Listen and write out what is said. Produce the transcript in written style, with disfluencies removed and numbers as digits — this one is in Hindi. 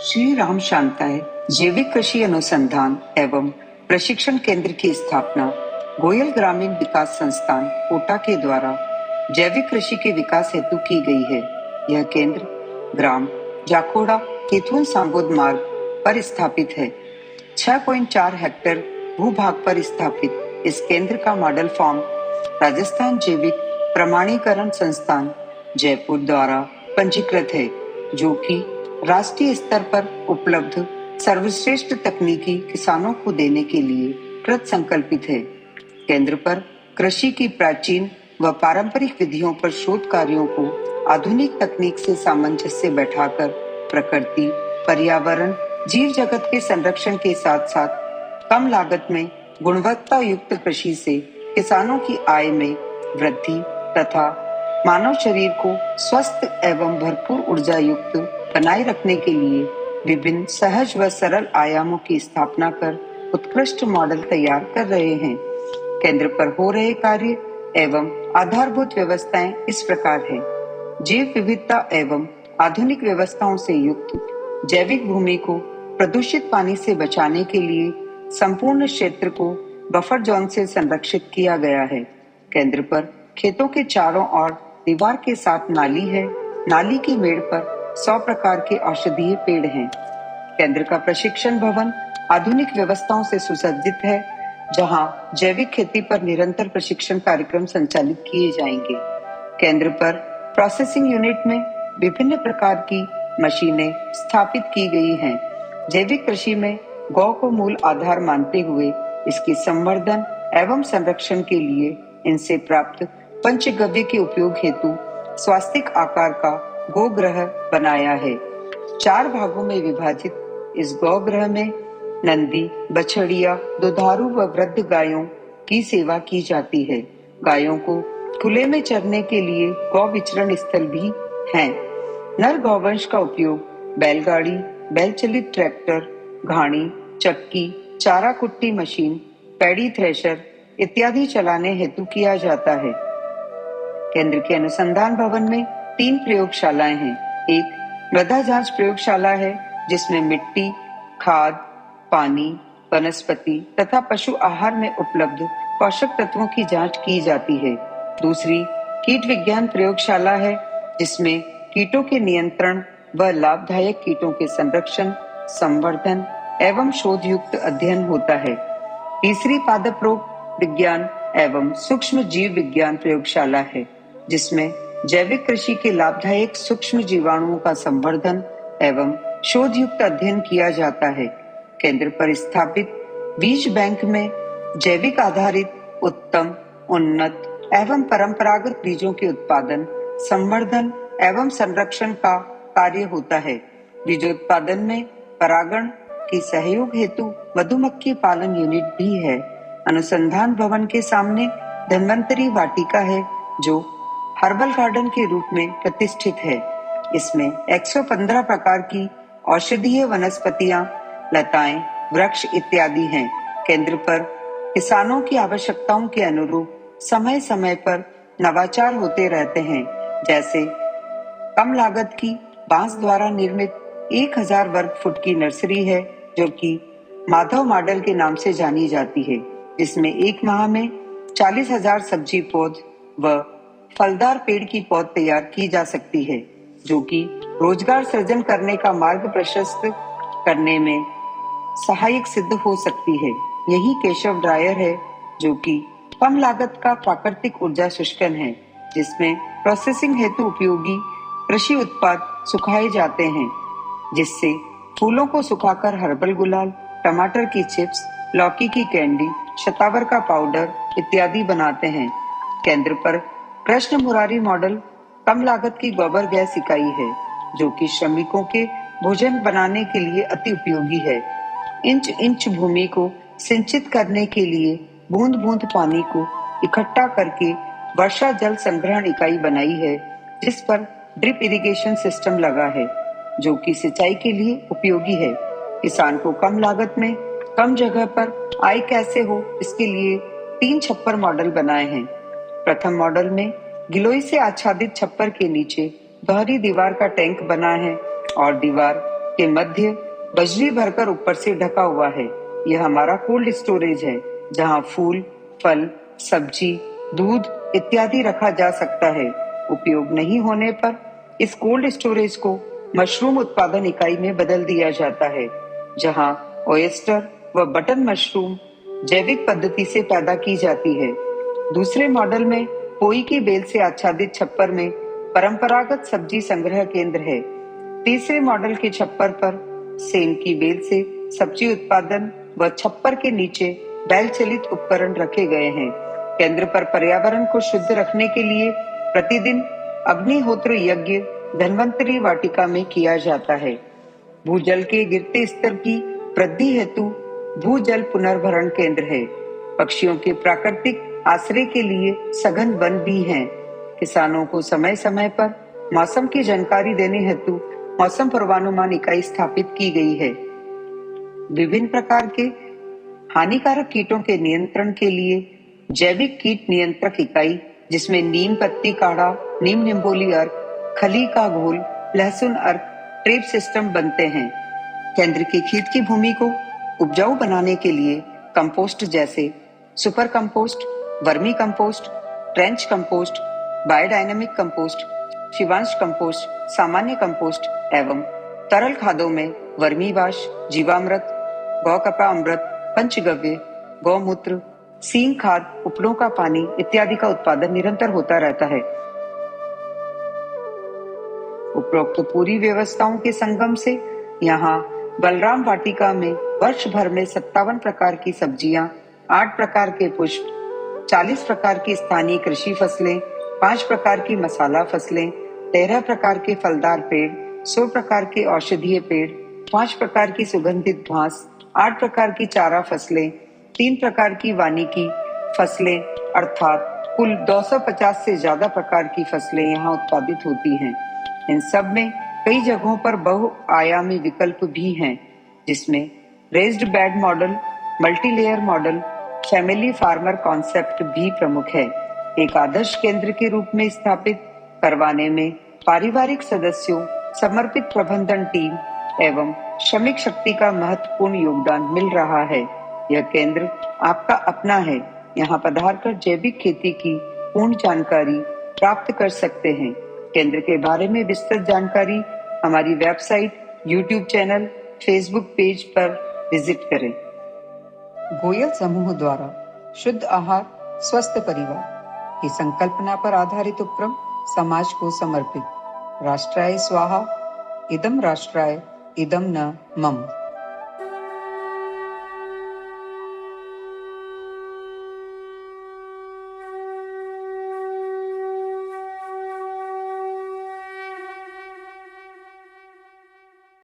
श्री राम शांताय जैविक कृषि अनुसंधान एवं प्रशिक्षण केंद्र की स्थापना गोयल ग्रामीण विकास संस्थान कोटा के द्वारा जैविक कृषि के विकास हेतु की गई है। यह केंद्र ग्राम जाकोड़ा केथुन सांगोद मार्ग पर स्थापित है। 6.4 हेक्टेयर भूभाग पर स्थापित इस केंद्र का मॉडल फार्म राजस्थान जैविक प्रमाणीकरण संस्थान जयपुर द्वारा पंजीकृत है, जो कि राष्ट्रीय स्तर पर उपलब्ध सर्वश्रेष्ठ तकनीकी किसानों को देने के लिए कृत संकल्पित है। केंद्र पर कृषि की प्राचीन व पारंपरिक विधियों पर शोध कार्यों को आधुनिक तकनीक से सामंजस्य बैठाकर प्रकृति, पर्यावरण, जीव जगत के संरक्षण के साथ साथ कम लागत में गुणवत्ता युक्त कृषि से किसानों की आय में वृद्धि तथा मानव शरीर को स्वस्थ एवं भरपूर ऊर्जा युक्त बनाए रखने के लिए विभिन्न सहज व सरल आयामों की स्थापना कर उत्कृष्ट मॉडल तैयार कर रहे हैं। केंद्र पर हो रहे कार्य एवं आधारभूत व्यवस्थाएं इस प्रकार है। जैव विविधता एवं आधुनिक व्यवस्थाओं से युक्त जैविक भूमि को प्रदूषित पानी से बचाने के लिए संपूर्ण क्षेत्र को बफर जोन से संरक्षित किया गया है। केंद्र पर खेतों के चारों ओर दीवार के साथ नाली है। नाली की मेड़ पर 100 प्रकार के औषधीय पेड़ हैं। केंद्र का प्रशिक्षण भवन आधुनिक व्यवस्थाओं से सुसज्जित है, जहां जैविक खेती पर निरंतर प्रशिक्षण कार्यक्रम संचालित किए जाएंगे। केंद्र पर प्रोसेसिंग यूनिट में विभिन्न प्रकार की मशीनें स्थापित की गई हैं। जैविक कृषि में गौ को मूल आधार मानते हुए इसकी संवर्धन एवं संरक्षण के लिए इनसे प्राप्त पंचगव्य के उपयोग हेतु स्वास्तिक आकार का गौग्रह बनाया है। 4 भागों में विभाजित इस गौग्रह में नंदी, बछड़िया, दुधारू व वृद्ध गायों की सेवा की जाती है। गायों को खुले में चरने के लिए गौ विचरण स्थल भी हैं। नर गौवंश का उपयोग बैलगाड़ी, बैलचलित ट्रैक्टर, घाणी, चक्की, चारा कुट्टी मशीन, पैडी थ्रेशर इत्यादि चलाने हेतु किया जाता है। केंद्र के अनुसंधान भवन में 3 प्रयोगशालाएं हैं। एक मृदा जांच प्रयोगशाला है, जिसमें मिट्टी, खाद, पानी, वनस्पति तथा पशु आहार में उपलब्ध पोषक तत्वों की जांच की जाती है। दूसरी कीट विज्ञान प्रयोगशाला है, जिसमें कीटों के नियंत्रण व लाभदायक कीटों के संरक्षण, संवर्धन एवं शोध युक्त अध्ययन होता है। तीसरी पादप रोग विज्ञान एवं सूक्ष्म जीव विज्ञान प्रयोगशाला है, जिसमें जैविक कृषि के लाभदायक सूक्ष्म जीवाणुओं का संवर्धन एवं शोध युक्त अध्ययन किया जाता है। केंद्र पर स्थापित बीज बैंक में जैविक आधारित उत्तम, उन्नत एवं परंपरागत बीजों के उत्पादन, संवर्धन एवं संरक्षण का कार्य होता है। बीजोत्पादन में परागण की सहयोग हेतु मधुमक्खी पालन यूनिट भी है। अनुसंधान भवन के सामने धन्वंतरी वाटिका है, जो हर्बल गार्डन के रूप में प्रतिष्ठित है। इसमें 115 प्रकार की औषधीय वनस्पतियां, लताएं, वृक्ष इत्यादि हैं। केंद्र पर किसानों की आवश्यकताओं के अनुरूप समय समय पर नवाचार होते रहते हैं। जैसे कम लागत की बांस द्वारा निर्मित 1000 वर्ग फुट की नर्सरी है, जो कि माधव मॉडल के नाम से जानी जाती है, जिसमें 1 माह में 40,000 सब्जी पौध व फलदार पेड़ की पौध तैयार की जा सकती है, जो कि रोजगार सृजन करने का मार्ग प्रशस्त करने में सहायक सिद्ध हो सकती है। यही केशव ड्रायर है, जो कि कम लागत का प्राकृतिक ऊर्जा शुष्कन है, जिसमें प्रोसेसिंग हेतु उपयोगी कृषि उत्पाद सुखाए जाते हैं, जिससे फूलों को सुखाकर हर्बल गुलाल, टमाटर की चिप्स, लौकी की कैंडी, शतावर का पाउडर इत्यादि बनाते हैं। केंद्र पर कृष्ण मुरारी मॉडल कम लागत की गोबर गैस इकाई है, जो कि श्रमिकों के भोजन बनाने के लिए अति उपयोगी है। इंच इंच भूमि को सिंचित करने के लिए बूंद बूंद पानी को इकट्ठा करके वर्षा जल संग्रहण इकाई बनाई है, जिस पर ड्रिप इरिगेशन सिस्टम लगा है, जो कि सिंचाई के लिए उपयोगी है। किसान को कम लागत में कम जगह पर आय कैसे हो, इसके लिए 3 छप्पर मॉडल बनाए हैं। प्रथम मॉडल में गिलोय से आच्छादित छप्पर के नीचे दोहरी दीवार का टैंक बना है और दीवार के मध्य बजरी भरकर ऊपर से ढका हुआ है। यह हमारा कोल्ड स्टोरेज है, जहां फूल, फल, सब्जी, दूध इत्यादि रखा जा सकता है। उपयोग नहीं होने पर इस कोल्ड स्टोरेज को मशरूम उत्पादन इकाई में बदल दिया जाता है, जहां ऑयस्टर व बटन मशरूम जैविक पद्धति से पैदा की जाती है। दूसरे मॉडल में पोई की बेल से आच्छादित छप्पर में परंपरागत सब्जी संग्रह केंद्र है। तीसरे मॉडल के छप्पर पर सेम की बेल से सब्जी उत्पादन व छप्पर के नीचे बैल चलित उपकरण रखे गए हैं। केंद्र पर पर्यावरण को शुद्ध रखने के लिए प्रतिदिन अग्निहोत्र यज्ञ धन्वंतरी वाटिका में किया जाता है। भूजल के गिरते स्तर की वृद्धि हेतु भूजल पुनर्भरण केंद्र है। पक्षियों के प्राकृतिक आश्रय के लिए सघन वन भी हैं। किसानों को समय समय पर मौसम की जानकारी देने हेतु मौसम पूर्वानुमान इकाई स्थापित की गई है। विभिन्न प्रकार के हानिकारक कीटों के नियंत्रण के लिए जैविक कीट नियंत्रक इकाई, जिसमें नीम पत्ती काढ़ा, नीम निम्बोली अर्क, खली का घोल, लहसुन अर्क, ट्रेप सिस्टम बनते हैं। केंद्र के खेत की भूमि को उपजाऊ बनाने के लिए कंपोस्ट जैसे super compost, vermicompost, trench compost, biodynamic compost, Shivansh compost, सामान्य कंपोस्ट एवं तरल खादों में वर्मी वाश, जीवामृत, गौकपा अमृत, पंचगव्य, गौमूत्र, सींग खाद, उपलों का पानी इत्यादि का उत्पादन निरंतर होता रहता है। उपरोक्त पूरी व्यवस्थाओं के संगम से यहाँ बलराम वाटिका में वर्ष भर में 57 प्रकार की सब्जियां, 8 प्रकार के पुष्प, 40 प्रकार की स्थानीय कृषि फसलें, 5 प्रकार की मसाला फसलें, 13 प्रकार के फलदार पेड़, 100 प्रकार के औषधीय पेड़, 5 प्रकार की सुगंधित घास, 8 प्रकार की चारा फसलें, 3 प्रकार की वानिकी फसलें, अर्थात कुल 250 से ज्यादा प्रकार की फसलें यहाँ उत्पादित होती हैं। इन सब में कई जगहों पर बहुआयामी विकल्प भी हैं, जिसमें raised bed model, multilayer model, family farmer concept भी प्रमुख है। एक आदर्श केंद्र के रूप में स्थापित करवाने में पारिवारिक सदस्यों, समर्पित प्रबंधन टीम एवं श्रमिक शक्ति का महत्वपूर्ण योगदान मिल रहा है। यह केंद्र आपका अपना है। यहाँ पधार कर जैविक खेती की पूर्ण जानकारी प्राप्त कर सकते हैं। केंद्र के बारे में विस्तृत जानकारी हमारी website, YouTube channel, Facebook page पर विजिट करें। गोयल समूह द्वारा शुद्ध आहार, स्वस्थ परिवार की संकल्पना पर आधारित उपक्रम समाज को समर्पित। राष्ट्राय स्वाहा, इदं राष्ट्राय, इदं न मम।